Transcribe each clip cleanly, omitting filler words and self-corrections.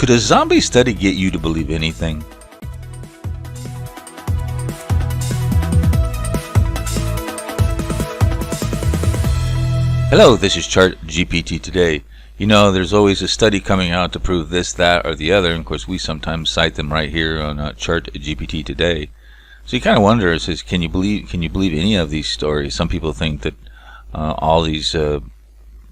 Could a zombie study get you to believe anything? Hello, this is ChartGPT Today. You know, there's always a study coming out to prove this, that, or the other. And of course, we sometimes cite them right here on ChartGPT Today. So you kind of wonder, can you believe any of these stories? Some people think that all these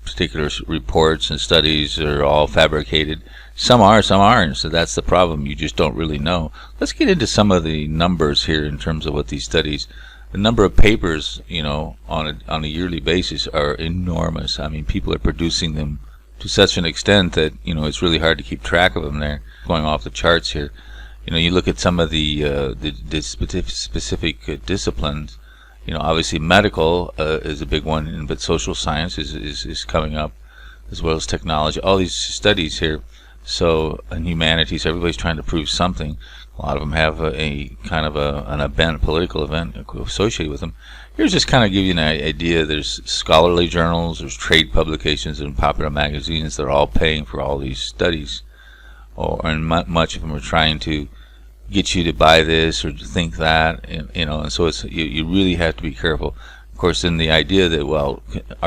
particular reports and studies are all fabricated. Some are, some aren't. So that's the problem. You just don't really know. Let's get into some of the numbers here in terms of what these studies. The number of papers, you know, on a yearly basis are enormous. I memean, people are producing them to such an extent that, you know, it's really hard to keep track of them. They're going off the charts here. You know, you look at some of the specific disciplines. You know, obviously medical is a big one, but social science is coming up, as well as technology. All these studies here. So, in humanities, everybody's trying to prove something. A lot of them have a kind of an event, political event associated with them. Here's just kind of give you an idea. There's scholarly journals, there's trade publications, and popular magazines. They're all paying for all these studies, and much of them are trying to get you to buy this or to think that, you know. And so it's you really have to be careful. Of course, in the idea that, well,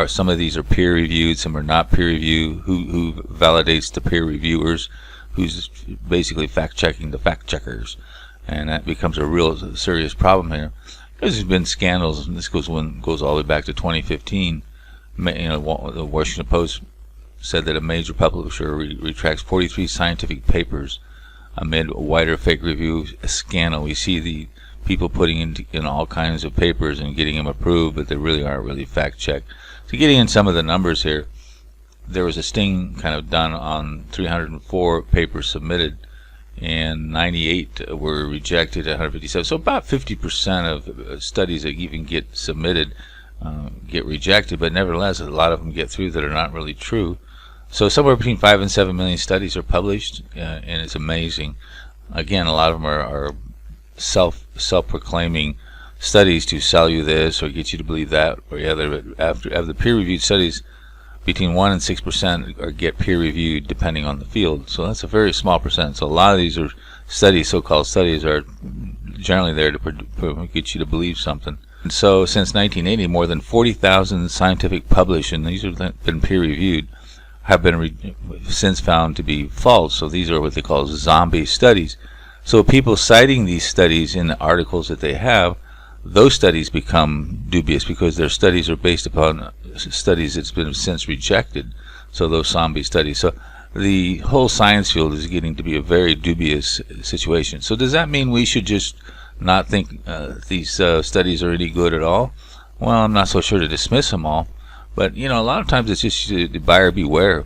some of these are peer reviewed, some are not peer reviewed. Who validates the peer reviewers? Who's basically fact-checking the fact-checkers, and that becomes a real serious problem here. There's been scandals, and this goes all the way back to 2015. You know, the Washington Post said that a major publisher retracts 43 scientific papers amid a wider fake review scandal. We see the people putting in all kinds of papers and getting them approved, but they really aren't really fact-checked. So getting in some of the numbers here. There was a sting kind of done on 304 papers submitted, and 98 were rejected, 157. So about 50% of studies that even get submitted get rejected, but nevertheless, a lot of them get through that are not really true. So somewhere between 5 and 7 million studies are published, and it's amazing. Again, a lot of them are self-proclaiming studies to sell you this or get you to believe that or the other. But after the peer-reviewed studies, between 1 and 6% get peer-reviewed depending on the field. So that's a very small percent. So a lot of these are studies, so-called studies, are generally there to get you to believe something. And so since 1980, more than 40,000 scientific published, and these have been peer-reviewed, have been since found to be false. So these are what they call zombie studies. So people citing these studies in the articles that they have, those studies become dubious because their studies are based upon studies that's been since rejected. So those zombie studies. So the whole science field is getting to be a very dubious situation. So does that mean we should just not think these studies are any good at all? Well, I'm not so sure to dismiss them all. But, you know, a lot of times it's just the buyer beware.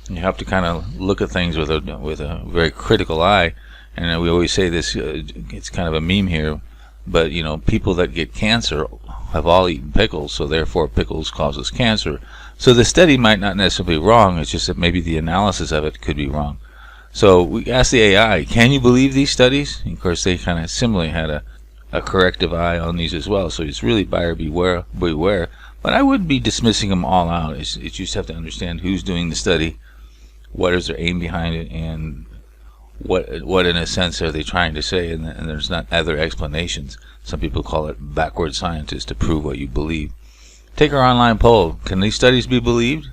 You have to kind of look at things with a very critical eye. And we always say this, it's kind of a meme here. But, you know, people that get cancer have all eaten pickles, so therefore pickles causes cancer. So the study might not necessarily be wrong, it's just that maybe the analysis of it could be wrong. So we asked the AI, can you believe these studies? And of course, they kind of similarly had a corrective eye on these as well. So it's really buyer beware. But I wouldn't be dismissing them all out. It's you just have to understand who's doing the study, what is their aim behind it, and what in a sense are they trying to say, and there's not other explanations. Some people call it backward scientists to prove what you believe. Take our online poll. Can these studies be believed?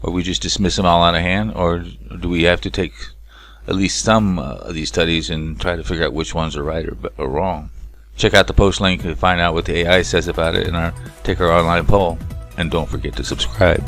Or we just dismiss them all out of hand? Or do we have to take at least some of these studies and try to figure out which ones are right or wrong? Check out the post link to find out what the AI says about it, and take our online poll. And don't forget to subscribe.